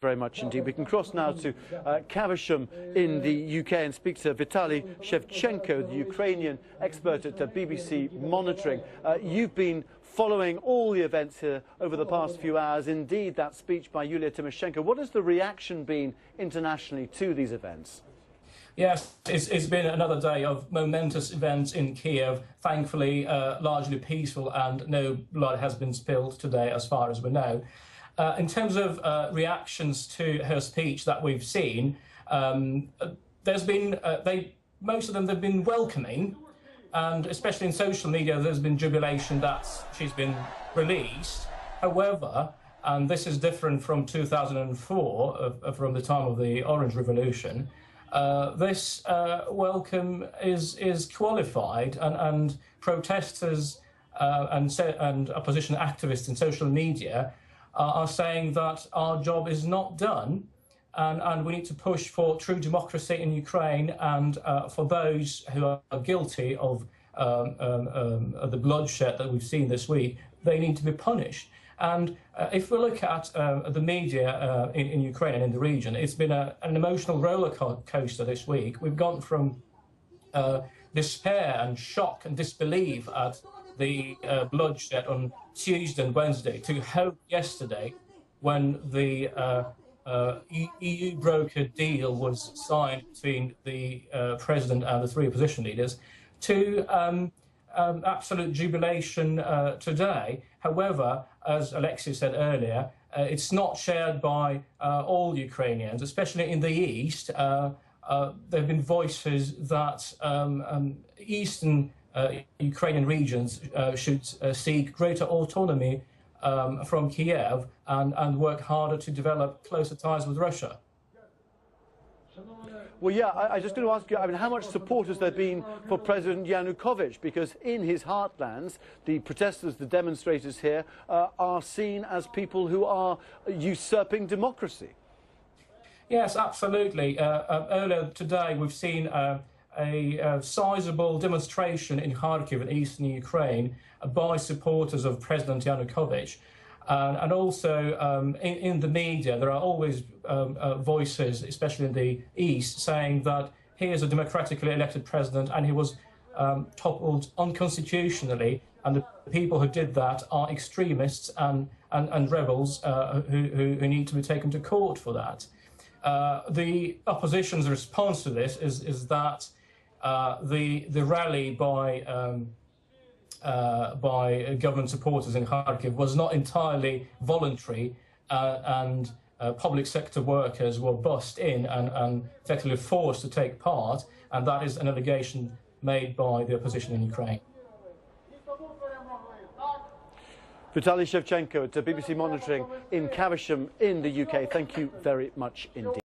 very much indeed. We can cross now to Caversham in the UK and speak to Vitaly Shevchenko, the Ukrainian expert at BBC Monitoring. You've been following all the events here over the past few hours, indeed that speech by Yulia Tymoshenko. What has the reaction been internationally to these events? Yes, it's been another day of momentous events in Kiev, thankfully largely peaceful, and no blood has been spilled today as far as we know. In terms of reactions to her speech that we've seen, there's been, most of them have been welcoming, and especially in social media there's been jubilation that she's been released. However, and this is different from 2004, from the time of the Orange Revolution, this welcome is qualified, and protesters and opposition activists in social media are saying that our job is not done, and we need to push for true democracy in Ukraine, and for those who are guilty of the bloodshed that we've seen this week, they need to be punished. And if we look at the media in Ukraine and in the region, it's been an emotional roller coaster this week. We've gone from despair and shock and disbelief at the bloodshed on Tuesday and Wednesday to hope yesterday, when the EU brokered deal was signed between the president and the three opposition leaders, to absolute jubilation today. However, as Alexis said earlier, it's not shared by all Ukrainians, especially in the east. There have been voices that eastern Ukrainian regions should seek greater autonomy from Kiev and work harder to develop closer ties with Russia. Well, yeah, I just going to ask you, I mean, how much support has there been for President Yanukovych? Because in his heartlands, the protesters, the demonstrators here, are seen as people who are usurping democracy. Yes, absolutely. Earlier today, we've seen a sizable demonstration in Kharkiv in eastern Ukraine by supporters of President Yanukovych. And also in the media, there are always voices, especially in the East, saying that he is a democratically elected president and he was toppled unconstitutionally, and the people who did that are extremists and rebels who need to be taken to court for that. The opposition's response to this is that the rally by government supporters in Kharkiv was not entirely voluntary, and public sector workers were bussed in and effectively forced to take part, and that is an allegation made by the opposition in Ukraine. Vitaly Shevchenko at BBC Monitoring in Caversham in the UK. Thank you very much indeed.